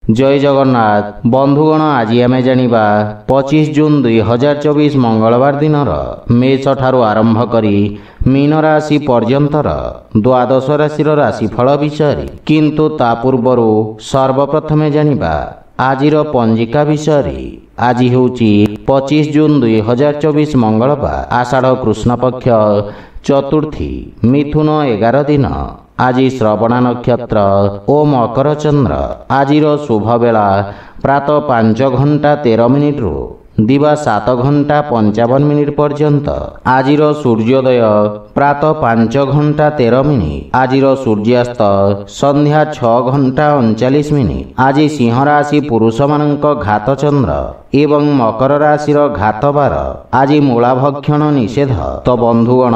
जय जगन्नाथ बंधुगण आज आम जानिबा 25 जून 2024 मंगलवार दिन मेष ठारू आरंभ करी मीन राशि पर्यंतर द्वादश राशि राशिफल विषय किंतु ता पूर्वर सर्वप्रथमे जानिबा आजिर पंजिका विषय। आज होउची 25 जून 2024 मंगलवार आषाढ़ कृष्ण पक्ष चतुर्थी मिथुन 11 दिन। आज श्रवणा नक्षत्र ओ मकर चंद्र। आजिर शुभ बेला प्रातः 5 घंटा 13 मिनिट रु दिवा 7 घंटा 55 मिनिट पर्यंत। आजिर सूर्योदय प्रातः 5 घंटा 13 मिनिट। आजिर सूर्यास्त संध्या 6 घंटा 39 मिनिट। आज सिंह राशि पुरुष मानक घात चंद्र एवं मकर राशिर घात बार। आज मूला भक्षण निषेध। तो बंधुगण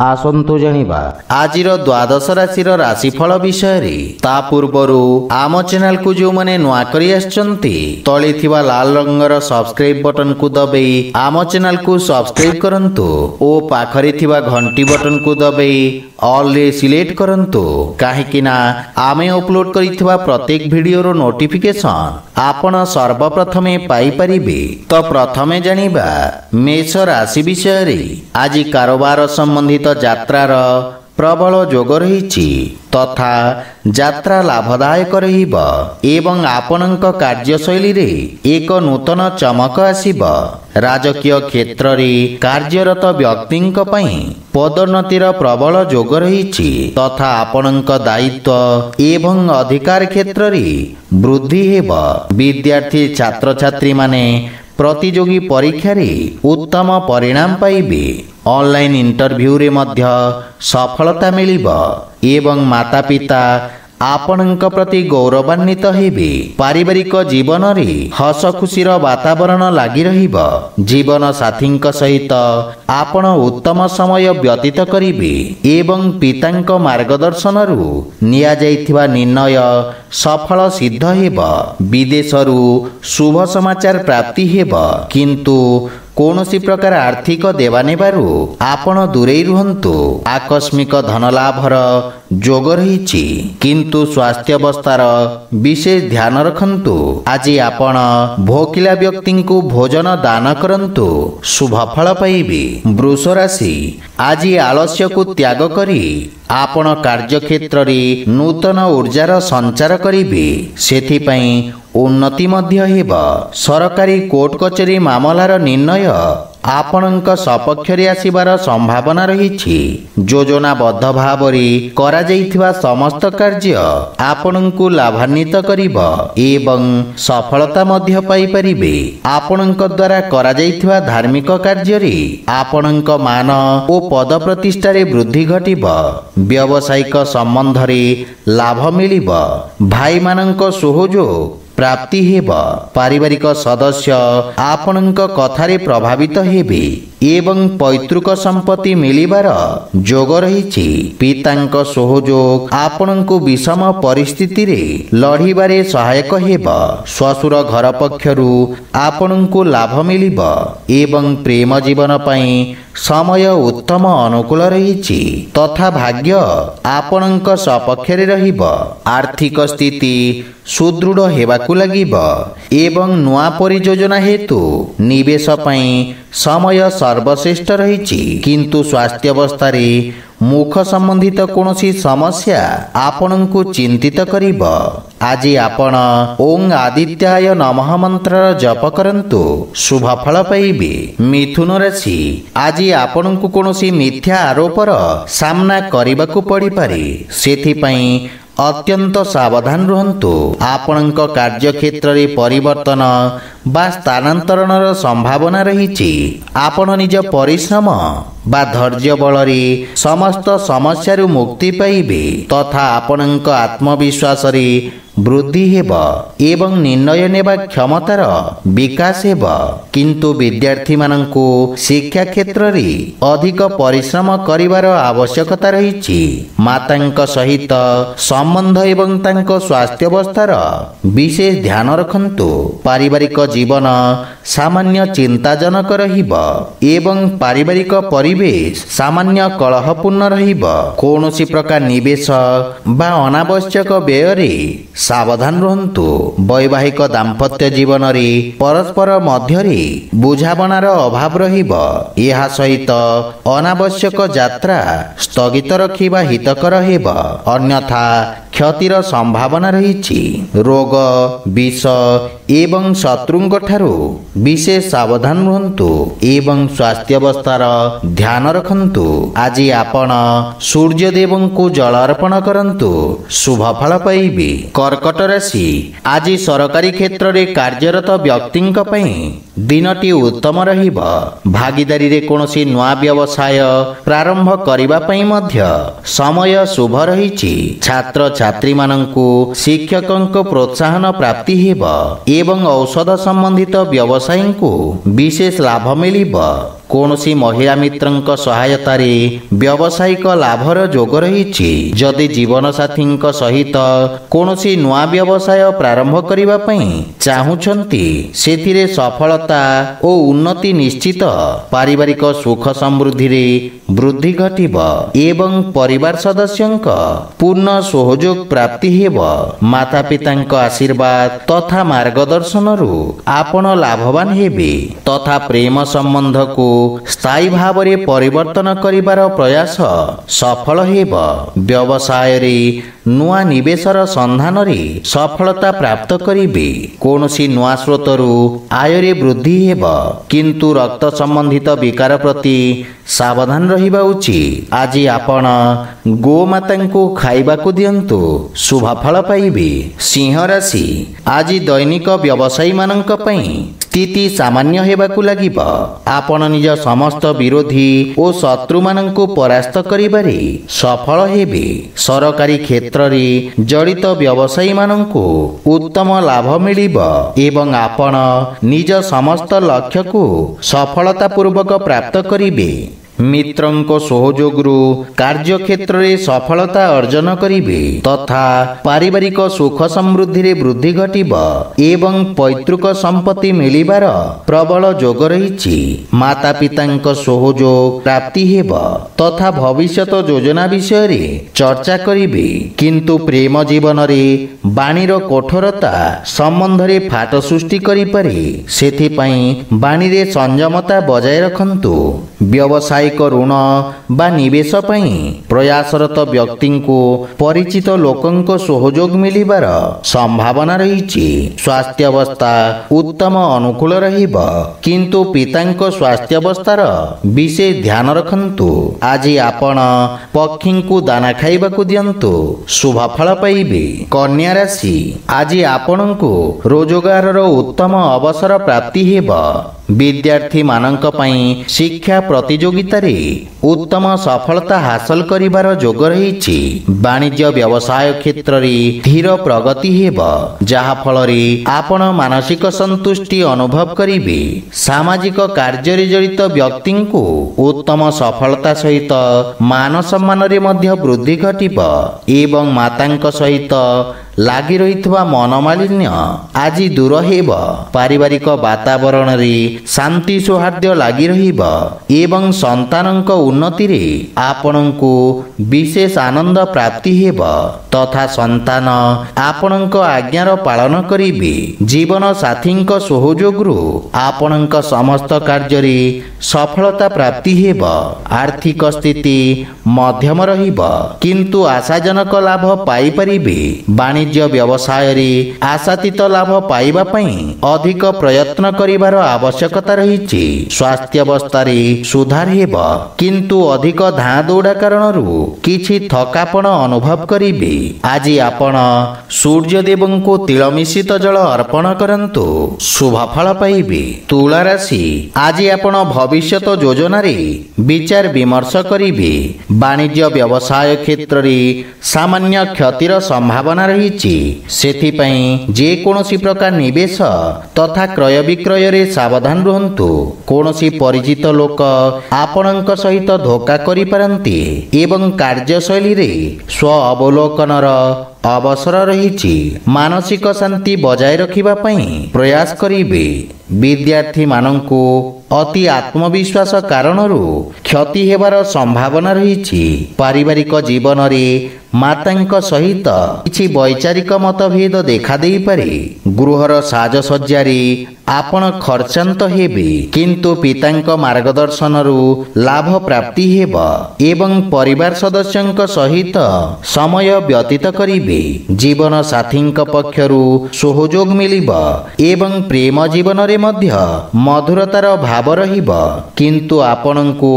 आसंतु जानिबा आजिर द्वादश राशिर राशिफल विषय। ता पूर्वरु आम चैनल को जो माने नुआ करी आछंती तळे थिबा लाल रंगर सब्सक्राइब बटन को दबाई आम चैनल को सब्सक्राइब करंतु ओ पाखरे थिबा घंटी बटन को दबाई ऑल रे सिलेक्ट करंतु काहेकि ना आमे अपलोड करिथिबा प्रत्येक वीडियोर नोटिफिकेशन आपण सर्वप्रथमे पाई परिबे। तो प्रथमे जानिबा मेष राशि विषय। आज कारोबार संबंधित यात्रार प्रबल जोग रही तथा यात्रा लाभदायक रहिब एवं आपणक कार्यशैली रे एक नूतन चमक आसिब। राजकीय क्षेत्र रे कार्यरत व्यक्तिंक पई पदोन्नतिर प्रबल जोग रही तथा आपणक दायित्व एवं अधिकार क्षेत्र रे वृद्धि हेब। विद्यार्थी छात्र छात्री माने प्रतियोगी परीक्षा रे उत्तम परिणाम पाइबे। ऑनलाइन इंटरव्यू रे मध्य सफलता मिलिब एवं माता पिता आपणक प्रति गौरवान्वित हेबे। पारिवारिक जीवन रे हस खुशीर वातावरण लागि रहिब। जीवन साथींक सहित आपण उत्तम समय व्यतीत करिबे एवं पितांक मार्गदर्शन रु निया जाइथिबा निर्णय सफल सिद्ध हेब। विदेशरू शुभ समाचार प्राप्ति हेब किंतु कौनसी प्रकार आर्थिक देवा नेबारु आपण दूरे रुहंतु। आकस्मिक धन लाभर जोग रही किंतु स्वास्थ्य अवस्थार विशेष ध्यान रखंतु। आज आपण भोकिला व्यक्ति को भोजन दान करंतु शुभ फल पाइबे। वृष राशि आज आलस्य को त्याग करी आपण कार्य क्षेत्र रे नूतन ऊर्जार संचार करिबे। सेथिपई उन्नति मध्य हेब। सरकारी कोर्ट कचेरी मामलार निर्णय आपणक सपक्ष रे आसिबार संभावना रही। योजनाबद्ध भावरे करा जाइथिबा समस्त कार्य आपणकु लाभान्वित करिब एवं सफलता मध्य पाई परिबे। आपणक द्वारा करा जाइथिबा धार्मिक कार्य रे आपणक मान ओ पद प्रतिष्ठा रे वृद्धि घटिब। व्यावसायिक संबंध रे लाभ मिलिब। भाई मानक सहयोग प्राप्ति हेब। पारिवारिक सदस्य आपणक कथारे प्रभावित हेबे एवं पैतृक संपत्ति मिलिबार जोग रही। पितांक सहयोग आपणकु विषम परिस्थिति रे लढिबारे सहायक हेब। श्वशुर घर पक्षरु आपणकु लाभ मिलिब एवं प्रेम जीवन पई समय उत्तम अनुकूल रही तथा भाग्य आपणक सपक्ष रे रहिब। आर्थिक स्थिति सुदृढ़ हेबाकु लागिब एवं नुआ परियोजना हेतु निवेश पई समय सर्वश्रेष्ठ रही किंतु स्वास्थ्य अवस्था रे मुख संबंधित कौनसी समस्या आपणकु चिंतित करिब। आज आपण ओं आदित्याय नमः मंत्र जप करंतु शुभ फल पाइबे। मिथुन राशि आज आपणकु कौनसी मिथ्या आरोपर सामना करिबाकु पड़ी पारे सेथिपई अत्यंत सावधान रुहंतु। आपणक कार्य क्षेत्र रे परिवर्तन बा स्थानांतरणर संभावना रही। आपण निज परिश्रम बा धैर्य बल रे समस्त समस्या मुक्ति पाइबे तथा आपणक आत्मविश्वास रे वृद्धि हेब एवं निर्णय नेबा क्षमतार विकास हेब। किंतु विद्यार्थी मानंकु शिक्षा क्षेत्र रे अधिक परिश्रम करिवार आवश्यकता रही। मातांक सहित संबंध एवं तांक स्वास्थ्य अवस्थार विशेष ध्यान रखंतु। पारिवारिक जीवन सामान्य चिंताजनक रहिब एवं पारिवारिक परिवेश ପରିବେଶ ସାମାନ୍ୟ କଳହପୂର୍ଣ୍ଣ ରହିବ। କୌଣସି ପ୍ରକାର ନିବେଶ ବା ଅନାବଶ୍ୟକ ବ୍ୟୟରେ ସାବଧାନ ରୁହନ୍ତୁ। ବୈବାହିକ ଦାମ୍ପତ୍ୟ ଜୀବନରେ ପରସ୍ପର ମଧ୍ୟରେ ବୁଝାମଣାର ଅଭାବ ରହିବ। ଏହା ସହିତ ଅନାବଶ୍ୟକ ଯାତ୍ରା ସ୍ଥଗିତ ରଖିବା ହିତକର ହେବ, ଅନ୍ୟଥା କ୍ଷତିର ସମ୍ଭାବନା ରହିଛି। ରୋଗ, ବିଷ ଏବଂ ଶତ୍ରୁଙ୍କ ଠାରୁ ବିଶେଷ ସାବଧାନ ରୁହନ୍ତୁ ଏବଂ ସ୍ୱାସ୍ଥ୍ୟାବସ୍ଥାର ଧ୍ୟାନ ରଖନ୍ତୁ। ଆଜି ଆପଣ ସୂର୍ଯ୍ୟଦେବଙ୍କୁ ଜଳ ଅର୍ପଣ କରନ୍ତୁ, ଶୁଭ ଫଳ ପାଇବେ। କର୍କଟ ରାଶି, ଆଜି ସରକାରୀ କ୍ଷେତ୍ରରେ କାର୍ଯ୍ୟରତ ବ୍ୟକ୍ତିଙ୍କ ପାଇଁ ଦିନଟି ଉତ୍ତମ ରହିବ। ଭାଗିଦାରୀରେ କୌଣସି ନୂଆ ବ୍ୟବସାୟ ପ୍ରାରମ୍ଭ କରିବା ପାଇଁ ମଧ୍ୟ ସମୟ ଶୁଭ ରହିଛି। ଛାତ୍ରଛାତ୍ରୀମାନଙ୍କୁ ଶିକ୍ଷକଙ୍କ ପ୍ରୋତ୍ସାହନ ପ୍ରାପ୍ତି ହେବ ଏବଂ ଔଷଧ ସମ୍ବନ୍ଧିତ ବ୍ୟବସାୟୀଙ୍କୁ ବିଶେଷ ଲାଭ ମିଳିବ। କୌଣସି ମହିଳା ମିତ୍ରଙ୍କ ସହାୟତାରେ ବ୍ୟବସାୟିକ ଲାଭର ଯୋଗ ରହିଛି। ଯଦି ଜୀବନସାଥୀଙ୍କ ସହିତ କୌଣସି ନୂଆ ବ୍ୟବସାୟ ପ୍ରାରମ୍ଭ କରିବା ପାଇଁ ଚାହୁଁଛନ୍ତି, ସେଥିରେ ସଫଳତା ଓ ଉନ୍ନତି ନିଶ୍ଚିତ। ପାରିବାରିକ ସୁଖ ସମୃଦ୍ଧିରେ ବୃଦ୍ଧି ଘଟିବ ଏବଂ ପରିବାର ସଦସ୍ୟଙ୍କ ପୂର୍ଣ୍ଣ ସହଯୋଗ ପ୍ରାପ୍ତି ହେବ। ମାତା ପିତାଙ୍କ ଆଶୀର୍ବାଦ ତଥା ମାର୍ଗଦର୍ଶନରୁ ଆପଣ ଲାଭବାନ ହେବେ ତଥା ପ୍ରେମ ସମ୍ବନ୍ଧକୁ ସ୍ଥାୟୀ ଭାବରେ ପରିବର୍ତ୍ତନ କରିବାର ପ୍ରୟାସ ସଫଳ ହେବ। ବ୍ୟବସାୟରେ ନୂଆ ନିବେଶର ସନ୍ଧାନରେ ସଫଳତା ପ୍ରାପ୍ତ କରିବେ। କୌଣସି ନୂଆ ସ୍ରୋତରୁ ଆୟରେ ବୃଦ୍ଧି ହେବ, କିନ୍ତୁ ରକ୍ତ ସମ୍ବନ୍ଧିତ ବିକାର ପ୍ରତି ସାବଧାନ ରହିବା ଉଚିତ। ଆଜି ଆପଣ ଗୋମାତାଙ୍କୁ ଖାଇବାକୁ ଦିଅନ୍ତୁ, ଶୁଭ ଫଳ ପାଇବେ। ସିଂହ ରାଶି, ଆଜି ଦୈନିକ ବ୍ୟବସାୟୀମାନଙ୍କ ପାଇଁ ସ୍ଥିତି ସାମାନ୍ୟ ହେବାକୁ ଲାଗିବ। ଆପଣ ନିଜ ସମସ୍ତ ବିରୋଧୀ ଓ ଶତ୍ରୁମାନଙ୍କୁ ପରାସ୍ତ କରିବାରେ ସଫଳ ହେବେ। ସରକାରୀ କ୍ଷେତ୍ରରେ ଜଡ଼ିତ ବ୍ୟବସାୟୀମାନଙ୍କୁ ଉତ୍ତମ ଲାଭ ମିଳିବ ଏବଂ ଆପଣ ନିଜ ସମସ୍ତ ଲକ୍ଷ୍ୟକୁ ସଫଳତାପୂର୍ବକ ପ୍ରାପ୍ତ କରିବେ। ମିତ୍ରଙ୍କ ସହଯୋଗରୁ କାର୍ଯ୍ୟକ୍ଷେତ୍ରରେ ସଫଳତା ଅର୍ଜନ କରିବେ ତଥା ପାରିବାରିକ ସୁଖ ସମୃଦ୍ଧିରେ ବୃଦ୍ଧି ଘଟିବ ଏବଂ ପୈତୃକ ସମ୍ପତ୍ତି ମିଳିବାର ପ୍ରବଳ ଯୋଗ ରହିଛି। ମାତା ପିତାଙ୍କ ସହଯୋଗ ପ୍ରାପ୍ତି ହେବ ତଥା ଭବିଷ୍ୟତ ଯୋଜନା ବିଷୟରେ ଚର୍ଚ୍ଚା କରିବେ, କିନ୍ତୁ ପ୍ରେମ ଜୀବନରେ ବାଣୀର କଠୋରତା ସମ୍ବନ୍ଧରେ ଫାଟ ସୃଷ୍ଟି କରିପାରେ। ସେଥିପାଇଁ ବାଣୀରେ ସଂଯମତା ବଜାୟ ରଖନ୍ତୁ। ବ୍ୟବସାୟ ଋଣ ବା ନିବେଶ ପାଇଁ ପ୍ରୟାସରତ ବ୍ୟକ୍ତିଙ୍କୁ ପରିଚିତ ଲୋକଙ୍କ ସହଯୋଗ ମିଳିବାର ସମ୍ଭାବନା ରହିଛି। ସ୍ୱାସ୍ଥ୍ୟାବସ୍ଥା ଉତ୍ତମ ଅନୁକୂଳ ରହିବ, କିନ୍ତୁ ପିତାଙ୍କ ସ୍ୱାସ୍ଥ୍ୟାବସ୍ଥାର ବିଶେଷ ଧ୍ୟାନ ରଖନ୍ତୁ। ଆଜି ଆପଣ ପକ୍ଷୀଙ୍କୁ ଦାନା ଖାଇବାକୁ ଦିଅନ୍ତୁ, ଶୁଭ ଫଳ ପାଇବେ। କନ୍ୟା ରାଶି, ଆଜି ଆପଣଙ୍କୁ ରୋଜଗାରର ଉତ୍ତମ ଅବସର ପ୍ରାପ୍ତି ହେବ। ବିଦ୍ୟାର୍ଥୀମାନଙ୍କ ପାଇଁ ଶିକ୍ଷା ପ୍ରତିଯୋଗିତାରେ ଉତ୍ତମ ସଫଳତା ହାସଲ କରିବାର ଯୋଗ ରହିଛି। ବାଣିଜ୍ୟ ବ୍ୟବସାୟ କ୍ଷେତ୍ରରେ ଧୀର ପ୍ରଗତି ହେବ, ଯାହା ଫଳରେ ଆପଣ ମାନସିକ ସନ୍ତୁଷ୍ଟି ଅନୁଭବ କରିବେ। ସାମାଜିକ କାର୍ଯ୍ୟରେ ଜଡ଼ିତ ବ୍ୟକ୍ତିଙ୍କୁ ଉତ୍ତମ ସଫଳତା ସହିତ ମାନ ସମ୍ମାନରେ ମଧ୍ୟ ବୃଦ୍ଧି ଘଟିବ ଏବଂ ମାତାଙ୍କ ସହିତ ଲାଗି ରହିଥିବା ମନମାଳିନ୍ୟ ଆଜି ଦୂର ହେବ। ପାରିବାରିକ ବାତାବରଣରେ ଶାନ୍ତି ସୌହାର୍ଦ୍ଦ୍ୟ ଲାଗି ରହିବ ଏବଂ ସନ୍ତାନଙ୍କ ଉନ୍ନତିରେ ଆପଣଙ୍କୁ ବିଶେଷ ଆନନ୍ଦ ପ୍ରାପ୍ତି ହେବ ତଥା ସନ୍ତାନ ଆପଣଙ୍କ ଆଜ୍ଞାର ପାଳନ କରିବେ। ଜୀବନ ସାଥୀଙ୍କ ସହଯୋଗରୁ ଆପଣଙ୍କ ସମସ୍ତ କାର୍ଯ୍ୟରେ ସଫଳତା ପ୍ରାପ୍ତି ହେବ। ଆର୍ଥିକ ସ୍ଥିତି ମଧ୍ୟମ ରହିବ, କିନ୍ତୁ ଆଶାଜନକ ଲାଭ ପାଇପାରିବେ। ବାଣିଜ୍ୟ ବ୍ୟବସାୟରେ ଆଶାତୀତ ଲାଭ ପାଇବା ପାଇଁ ଅଧିକ ପ୍ରୟତ୍ନ କରିବାର ଆବଶ୍ୟକତା ରହିଛି। ସ୍ୱାସ୍ଥ୍ୟାବସ୍ଥାରେ ସୁଧାର ହେବ, କିନ୍ତୁ ଅଧିକ ଧାଁ ଦୌଡ଼ା କାରଣରୁ କିଛି ଥକାପଣ ଅନୁଭବ କରିବେ। ଆଜି ଆପଣ ସୂର୍ଯ୍ୟଦେବଙ୍କୁ ତିଳ ମିଶ୍ରିତ ଜଳ ଅର୍ପଣ କରନ୍ତୁ, ଶୁଭ ଫଳ ପାଇବେ। ତୁଳା ରାଶି, ଆଜି ଆପଣ ଭବିଷ୍ୟତ ଯୋଜନାରେ ବିଚାର ବିମର୍ଶ କରିବେ। ବାଣିଜ୍ୟ ବ୍ୟବସାୟ କ୍ଷେତ୍ରରେ ସାମାନ୍ୟ କ୍ଷତିର ସମ୍ଭାବନା ରହିଛି। ସେଥିପାଇଁ ଯେକୌଣସି ପ୍ରକାର ନିବେଶ ତଥା କ୍ରୟ ବିକ୍ରୟରେ ସାବଧାନ ରୁହନ୍ତୁ। କୌଣସି ପରିଚିତ ଲୋକ ଆପଣଙ୍କ ସହିତ ଧୋକା କରିପାରନ୍ତି ଏବଂ କାର୍ଯ୍ୟଶୈଳୀରେ ସ୍ୱ ଅବଲୋକନର ଅବସର ରହିଛି। ମାନସିକ ଶାନ୍ତି ବଜାୟ ରଖିବା ପାଇଁ ପ୍ରୟାସ କରିବେ। ବିଦ୍ୟାର୍ଥୀମାନଙ୍କୁ ଅତି ଆତ୍ମବିଶ୍ୱାସ କାରଣରୁ କ୍ଷତି ହେବାର ସମ୍ଭାବନା ରହିଛି। ପାରିବାରିକ ଜୀବନରେ ମାତାଙ୍କ ସହିତ କିଛି ବୈଚାରିକ ମତଭେଦ ଦେଖାଦେଇପାରେ। ଗୃହର ସାଜସଜ୍ଜାରେ ଆପଣ ଖର୍ଚ୍ଚାନ୍ତ ହେବେ, କିନ୍ତୁ ପିତାଙ୍କ ମାର୍ଗଦର୍ଶନରୁ ଲାଭ ପ୍ରାପ୍ତି ହେବ ଏବଂ ପରିବାର ସଦସ୍ୟଙ୍କ ସହିତ ସମୟ ବ୍ୟତୀତ କରିବେ। ଜୀବନ ସାଥୀଙ୍କ ପକ୍ଷରୁ ସହଯୋଗ ମିଳିବ ଏବଂ ପ୍ରେମ ଜୀବନରେ ମଧ୍ୟ ମଧୁରତାର ଭାବ ରହିବ, କିନ୍ତୁ ଆପଣଙ୍କୁ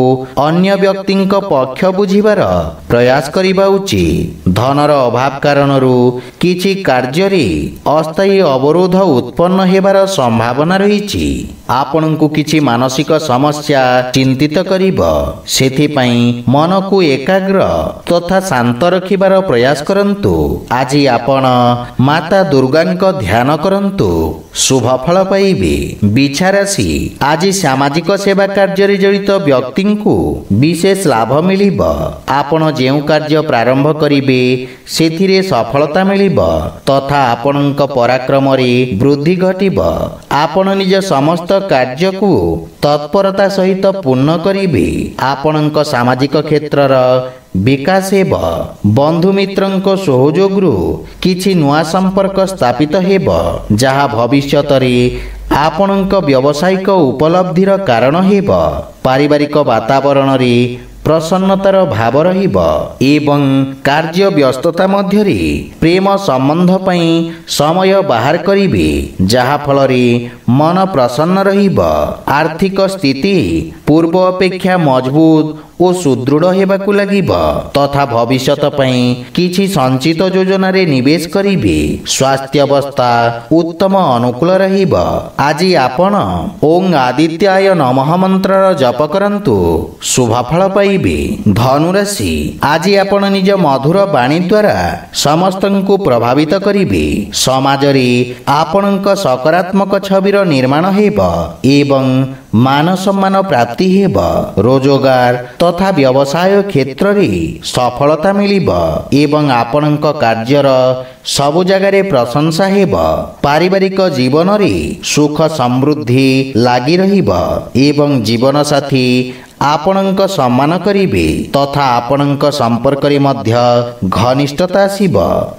ଅନ୍ୟ ବ୍ୟକ୍ତିଙ୍କ ପକ୍ଷ ବୁଝିବାର ପ୍ରୟାସ କରିବା ଉଚିତ। ଧନର ଅଭାବ କାରଣରୁ କିଛି କାର୍ଯ୍ୟରେ ଅସ୍ଥାୟୀ ଅବରୋଧ ଉତ୍ପନ୍ନ ହେବାର ସମ୍ଭାବନା ରହିଛି। ଆପଣଙ୍କୁ କିଛି ମାନସିକ ସମସ୍ୟା ଚିନ୍ତିତ କରିବ, ସେଥିପାଇଁ ମନକୁ ଏକାଗ୍ର ତଥା ଶାନ୍ତ ରଖିବାର ପ୍ରୟାସ କରନ୍ତୁ। ଆଜି ଆପଣ ମାତା ଦୁର୍ଗାଙ୍କ ଧ୍ୟାନ କରନ୍ତୁ, ଶୁଭ ଫଳ ପାଇବେ। ବିଛା ରାଶି, ଆଜି ସାମାଜିକ ସେବା କାର୍ଯ୍ୟରେ ଜଡ଼ିତ ବ୍ୟକ୍ତିଙ୍କୁ ବିଶେଷ ଲାଭ ମିଳିବ। ଆପଣ ଯେଉଁ କାର୍ଯ୍ୟ ପ୍ରାରମ୍ଭ କରିବେ ସେଥିରେ ସଫଳତା ମିଳିବ ତଥା ଆପଣଙ୍କ ପରାକ୍ରମରେ ବୃଦ୍ଧି ଘଟିବ। ଆପଣ ନିଜ ସମସ୍ତ କାର୍ଯ୍ୟକୁ ତତ୍ପରତା ସହିତ ପୂର୍ଣ୍ଣ କରିବେ। ଆପଣଙ୍କ ସାମାଜିକ କ୍ଷେତ୍ରର ବିକାଶ ହେବ। ବନ୍ଧୁମିତ୍ରଙ୍କ ସହଯୋଗରୁ କିଛି ନୂଆ ସମ୍ପର୍କ ସ୍ଥାପିତ ହେବ, ଯାହା ଭବିଷ୍ୟତରେ ଆପଣଙ୍କ ବ୍ୟବସାୟିକ ଉପଲବ୍ଧିର କାରଣ ହେବ। ପାରିବାରିକ ବାତାବରଣରେ ପ୍ରସନ୍ନତାର ଭାବ ରହିବ ଏବଂ କାର୍ଯ୍ୟ ବ୍ୟସ୍ତତା ମଧ୍ୟରେ ପ୍ରେମ ସମ୍ବନ୍ଧ ପାଇଁ ସମୟ ବାହାର କରିବେ, ଯାହା ଫଳରେ ମନ ପ୍ରସନ୍ନ ରହିବ। ଆର୍ଥିକ ସ୍ଥିତି ପୂର୍ବ ଅପେକ୍ଷା ମଜବୁତ ଓ ସୁଦୃଢ଼ ହେବାକୁ ଲାଗିବ ତଥା ଭବିଷ୍ୟତ ପାଇଁ କିଛି ସଞ୍ଚିତ ଯୋଜନାରେ ନିବେଶ କରିବେ। ସ୍ୱାସ୍ଥ୍ୟାବସ୍ଥା ଉତ୍ତମ ଅନୁକୂଳ ରହିବ। ଆଜି ଆପଣ ଓଂ ଆଦିତ୍ୟାୟ ନମଃ ମନ୍ତ୍ରର ଜପ କରନ୍ତୁ, ଶୁଭ ଫଳ ପାଇବେ। ଧନୁରାଶି, ଆଜି ଆପଣ ନିଜ ମଧୁର ବାଣୀ ଦ୍ୱାରା ସମସ୍ତଙ୍କୁ ପ୍ରଭାବିତ କରିବେ। ସମାଜରେ ଆପଣଙ୍କ ସକାରାତ୍ମକ ଛବିର ନିର୍ମାଣ ହେବ ଏବଂ ମାନ ସମ୍ମାନ ପ୍ରାପ୍ତି ହେବ। ରୋଜଗାର ତଥା ବ୍ୟବସାୟ କ୍ଷେତ୍ରରେ ସଫଳତା ମିଳିବ ଏବଂ ଆପଣଙ୍କ କାର୍ଯ୍ୟର ସବୁ ଜାଗାରେ ପ୍ରଶଂସା ହେବ। ପାରିବାରିକ ଜୀବନରେ ସୁଖ ସମୃଦ୍ଧି ଲାଗି ରହିବ ଏବଂ ଜୀବନସାଥୀ ଆପଣଙ୍କ ସମ୍ମାନ କରିବେ ତଥା ଆପଣଙ୍କ ସମ୍ପର୍କରେ ମଧ୍ୟ ଘନିଷ୍ଠତା ଆସିବ।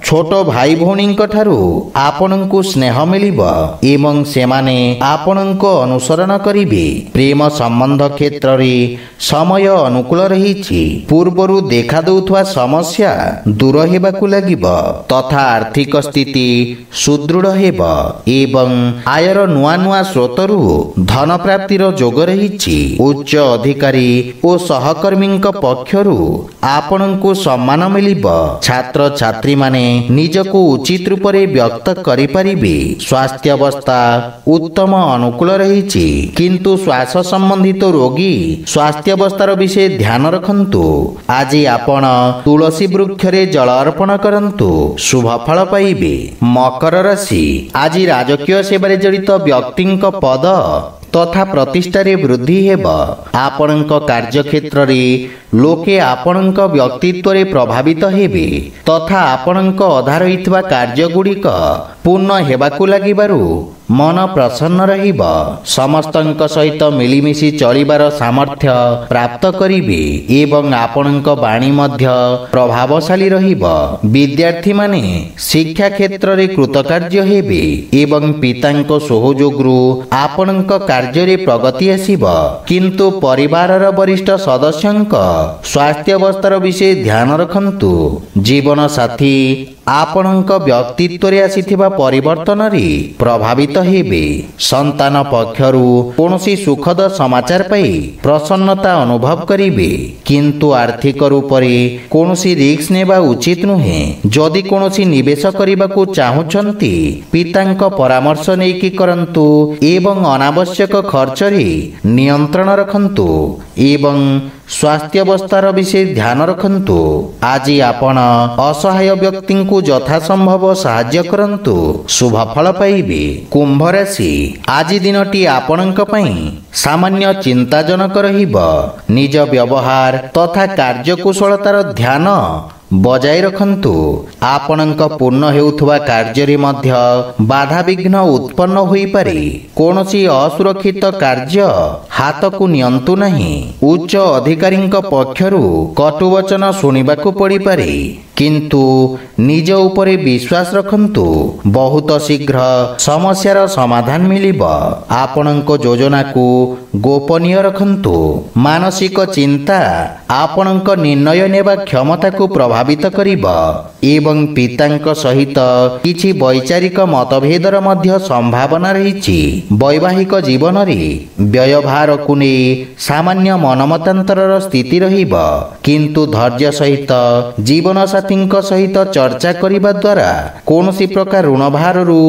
ଛୋଟ ଭାଇ ଭଉଣୀଙ୍କ ଠାରୁ ଆପଣଙ୍କୁ ସ୍ନେହ ମିଳିବ ଏବଂ ସେମାନେ ଆପଣଙ୍କ ଅନୁସରଣ କରିବେ। ପ୍ରେମ ସମ୍ବନ୍ଧ କ୍ଷେତ୍ରରେ ସମୟ ଅନୁକୂଳ ରହିଛି। ପୂର୍ବରୁ ଦେଖାଦେଉଥିବା ସମସ୍ୟା ଦୂର ହେବାକୁ ଲାଗିବ ତଥା ଆର୍ଥିକ ସ୍ଥିତି ସୁଦୃଢ଼ ହେବ ଏବଂ ଆୟର ନୂଆ ନୂଆ ସ୍ରୋତରୁ ଧନ ପ୍ରାପ୍ତିର ଯୋଗ ରହିଛି। ଉଚ୍ଚ ଅଧିକାରୀ ଓ ସହକର୍ମୀଙ୍କ ପକ୍ଷରୁ ଆପଣଙ୍କୁ ସମ୍ମାନ ମିଳିବ। ଛାତ୍ରଛାତ୍ରୀମାନେ ନିଜକୁ ଉଚିତ ରୂପରେ ବ୍ୟକ୍ତ କରିପାରିବେ। ସ୍ୱାସ୍ଥ୍ୟାବସ୍ଥା ଉତ୍ତମ ଅନୁକୂଳ ରହିଛି, କିନ୍ତୁ ଶ୍ୱାସ ସମ୍ବନ୍ଧିତ ରୋଗୀ ସ୍ୱାସ୍ଥ୍ୟାବସ୍ଥାର ବିଷୟ ଧ୍ୟାନ ରଖନ୍ତୁ। ଆଜି ଆପଣ ତୁଳସୀ ବୃକ୍ଷରେ ଜଳ ଅର୍ପଣ କରନ୍ତୁ, ଶୁଭ ଫଳ ପାଇବେ। ମକର ରାଶି, ଆଜି ରାଜକୀୟ ସେବାରେ ଜଡ଼ିତ ବ୍ୟକ୍ତିଙ୍କ ପଦ ତଥା ପ୍ରତିଷ୍ଠାରେ ବୃଦ୍ଧି ହେବ। ଆପଣଙ୍କ କାର୍ଯ୍ୟକ୍ଷେତ୍ରରେ ଲୋକେ ଆପଣଙ୍କ ବ୍ୟକ୍ତିତ୍ୱରେ ପ୍ରଭାବିତ ହେବେ ତଥା ଆପଣଙ୍କ ଅଧା ରହିଥିବା କାର୍ଯ୍ୟଗୁଡ଼ିକ ପୂର୍ଣ୍ଣ ହେବାକୁ ଲାଗିବାରୁ ମନ ପ୍ରସନ୍ନ ରହିବ। ସମସ୍ତଙ୍କ ସହିତ ମିଳିମିଶି ଚଳିବାର ସାମର୍ଥ୍ୟ ପ୍ରାପ୍ତ କରିବେ ଏବଂ ଆପଣଙ୍କ ବାଣୀ ମଧ୍ୟ ପ୍ରଭାବଶାଳୀ ରହିବ। ବିଦ୍ୟାର୍ଥୀମାନେ ଶିକ୍ଷା କ୍ଷେତ୍ରରେ କୃତକାର୍ଯ୍ୟ ହେବେ ଏବଂ ପିତାଙ୍କ ସହଯୋଗରୁ ଆପଣଙ୍କ କାର୍ଯ୍ୟରେ ପ୍ରଗତି ଆସିବ, କିନ୍ତୁ ପରିବାରର ବରିଷ୍ଠ ସଦସ୍ୟଙ୍କ ସ୍ୱାସ୍ଥ୍ୟାବସ୍ଥାର ବିଷୟ ଧ୍ୟାନ ରଖନ୍ତୁ। ଜୀବନସାଥୀ ଆପଣଙ୍କ ବ୍ୟକ୍ତିତ୍ୱରେ ଆସିଥିବା ପରିବର୍ତ୍ତନରେ ପ୍ରଭାବିତ ହେବେ। ସନ୍ତାନ ପକ୍ଷରୁ କୌଣସି ସୁଖଦ ସମାଚାର ପାଇ ପ୍ରସନ୍ନତା ଅନୁଭବ କରିବେ, କିନ୍ତୁ ଆର୍ଥିକ ରୂପରେ କୌଣସି ରିସ୍କ ନେବା ଉଚିତ ନୁହେଁ। ଯଦି କୌଣସି ନିବେଶ କରିବାକୁ ଚାହୁଁଛନ୍ତି, ପିତାଙ୍କ ପରାମର୍ଶ ନେଇକି କରନ୍ତୁ ଏବଂ ଅନାବଶ୍ୟକ ଖର୍ଚ୍ଚରେ ନିୟନ୍ତ୍ରଣ ରଖନ୍ତୁ ଏବଂ ସ୍ୱାସ୍ଥ୍ୟାବସ୍ଥାର ବିଷୟ ଧ୍ୟାନ ରଖନ୍ତୁ। ଆଜି ଆପଣ ଅସହାୟ ବ୍ୟକ୍ତିଙ୍କୁ ଯଥାସମ୍ଭବ ସାହାଯ୍ୟ କରନ୍ତୁ, ଶୁଭ ଫଳ ପାଇବେ। କୁମ୍ଭ ରାଶି, ଆଜି ଦିନଟି ଆପଣଙ୍କ ପାଇଁ ସାମାନ୍ୟ ଚିନ୍ତାଜନକ ରହିବ। ନିଜ ବ୍ୟବହାର ତଥା କାର୍ଯ୍ୟକୁଶଳତାର ଧ୍ୟାନ ବଜାୟ ରଖନ୍ତୁ। ଆପଣଙ୍କ ପୂର୍ଣ୍ଣ ହେଉଥିବା କାର୍ଯ୍ୟରେ ମଧ୍ୟ ବାଧାବିଘ୍ନ ଉତ୍ପନ୍ନ ହୋଇପାରେ। କୌଣସି ଅସୁରକ୍ଷିତ କାର୍ଯ୍ୟ ହାତକୁ ନିଅନ୍ତୁ ନାହିଁ। ଉଚ୍ଚ ଅଧିକାରୀଙ୍କ ପକ୍ଷରୁ କଟୁବଚନ ଶୁଣିବାକୁ ପଡ଼ିପାରେ, କିନ୍ତୁ ନିଜ ଉପରେ ବିଶ୍ୱାସ ରଖନ୍ତୁ। ବହୁତ ଶୀଘ୍ର ସମସ୍ୟାର ସମାଧାନ ମିଳିବ। ଆପଣଙ୍କ ଯୋଜନାକୁ ଗୋପନୀୟ ରଖନ୍ତୁ। ମାନସିକ ଚିନ୍ତା ଆପଣଙ୍କ ନିର୍ଣ୍ଣୟ ନେବା କ୍ଷମତାକୁ ପ୍ରଭାବିତ କରିବ ଏବଂ ପିତାଙ୍କ ସହିତ କିଛି ବୈଚାରିକ ମତଭେଦର ମଧ୍ୟ ସମ୍ଭାବନା ରହିଛି। ବୈବାହିକ ଜୀବନରେ ବ୍ୟୟଭାରକୁ ନେଇ ସାମାନ୍ୟ ମନମତାନ୍ତରର ସ୍ଥିତି ରହିବ, କିନ୍ତୁ ଧୈର୍ଯ୍ୟ ସହିତ ଜୀବନସାଥୀଙ୍କ ସହିତ ଚର୍ଚ୍ଚା କରିବା ଦ୍ୱାରା କୌଣସି ପ୍ରକାର ଋଣଭାରରୁ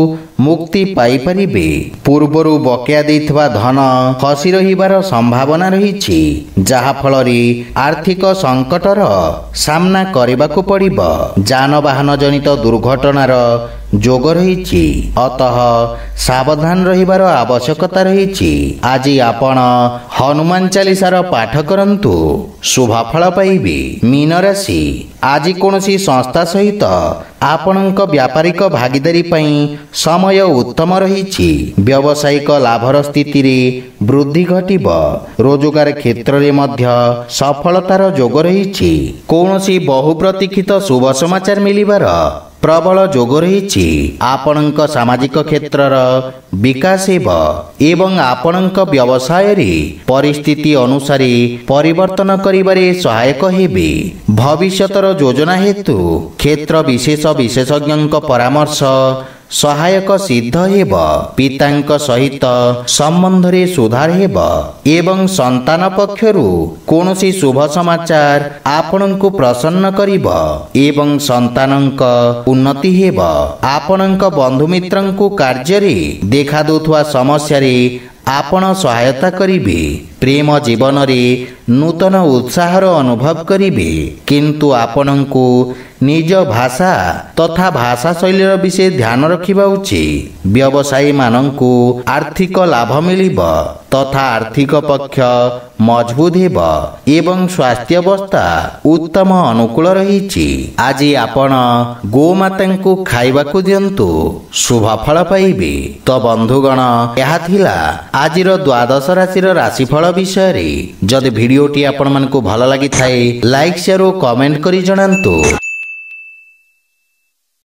ମୁକ୍ତି ପାଇପାରିବେ। ପୂର୍ବରୁ ବକେୟା ଦେଇଥିବା ଧନ ଫସି ରହିବାର ସମ୍ଭାବନା ରହିଛି, ଯାହାଫଳରେ ଆର୍ଥିକ ସଙ୍କଟର ସାମ୍ନା କରିବାକୁ ପଡ଼ିବ। ଯାନବାହନ ଜନିତ ଦୁର୍ଘଟଣାର ଯୋଗ ରହିଛି, ଅତଃ ସାବଧାନ ରହିବାର ଆବଶ୍ୟକତା ରହିଛି। ଆଜି ଆପଣ ହନୁମାନ ଚାଳିଶାର ପାଠ କରନ୍ତୁ, ଶୁଭଫଳ ପାଇବେ। ମୀନ ରାଶି, ଆଜି କୌଣସି ସଂସ୍ଥା ସହିତ ଆପଣଙ୍କ ବ୍ୟାପାରିକ ଭାଗିଦାରୀ ପାଇଁ ସମୟ ଉତ୍ତମ ରହିଛି। ବ୍ୟବସାୟିକ ଲାଭର ସ୍ଥିତିରେ ବୃଦ୍ଧି ଘଟିବ। ରୋଜଗାର କ୍ଷେତ୍ରରେ ମଧ୍ୟ ସଫଳତାର ଯୋଗ ରହିଛି। କୌଣସି ବହୁ ପ୍ରତୀକ୍ଷିତ ଶୁଭ ସମାଚାର ମିଳିବାର ପ୍ରବଳ ଯୋଗ ରହିଛି। ଆପଣଙ୍କ ସାମାଜିକ କ୍ଷେତ୍ରର ବିକାଶ ହେବ ଏବଂ ଆପଣଙ୍କ ବ୍ୟବସାୟରେ ପରିସ୍ଥିତି ଅନୁସାରେ ପରିବର୍ତ୍ତନ କରିବାରେ ସହାୟକ ହେବେ। ଭବିଷ୍ୟତର ଯୋଜନା ହେତୁ କ୍ଷେତ୍ର ବିଶେଷ ବିଶେଷଜ୍ଞଙ୍କ ପରାମର୍ଶ ସହାୟକ ସିଦ୍ଧ ହେବ। ପିତାଙ୍କ ସହିତ ସମ୍ବନ୍ଧରେ ସୁଧାର ହେବ ଏବଂ ସନ୍ତାନ ପକ୍ଷରୁ କୌଣସି ଶୁଭ ସମାଚାର ଆପଣଙ୍କୁ ପ୍ରସନ୍ନ କରିବ ଏବଂ ସନ୍ତାନଙ୍କ ଉନ୍ନତି ହେବ। ଆପଣଙ୍କ ବନ୍ଧୁମିତ୍ରଙ୍କୁ କାର୍ଯ୍ୟରେ ଦେଖାଦେଉଥିବା ସମସ୍ୟାରେ ଆପଣ ସହାୟତା କରିବେ। ପ୍ରେମ ଜୀବନରେ ନୂତନ ଉତ୍ସାହର ଅନୁଭବ କରିବେ, କିନ୍ତୁ ଆପଣଙ୍କୁ ନିଜ ଭାଷା ତଥା ଭାଷା ଶୈଳୀର ବିଷୟ ଧ୍ୟାନ ରଖିବା ଉଚିତ। ବ୍ୟବସାୟୀମାନଙ୍କୁ ଆର୍ଥିକ ଲାଭ ମିଳିବ ତଥା ଆର୍ଥିକ ପକ୍ଷ ମଜବୁତ ହେବ ଏବଂ ସ୍ୱାସ୍ଥ୍ୟାବସ୍ଥା ଉତ୍ତମ ଅନୁକୂଳ ରହିଛି। ଆଜି ଆପଣ ଗୋମାତାଙ୍କୁ ଖାଇବାକୁ ଦିଅନ୍ତୁ, ଶୁଭଫଳ ପାଇବେ। ତ ବନ୍ଧୁଗଣ, ଏହା ଥିଲା ଆଜିର ଦ୍ୱାଦଶ ରାଶିର ରାଶିଫଳ ବିଷୟରେ। ଯଦି ଭିଡ଼ିଓଟି ଆପଣମାନଙ୍କୁ ଭଲ ଲାଗିଥାଏ, ଲାଇକ୍, ସେୟାର ଓ କମେଣ୍ଟ କରି ଜଣାନ୍ତୁ।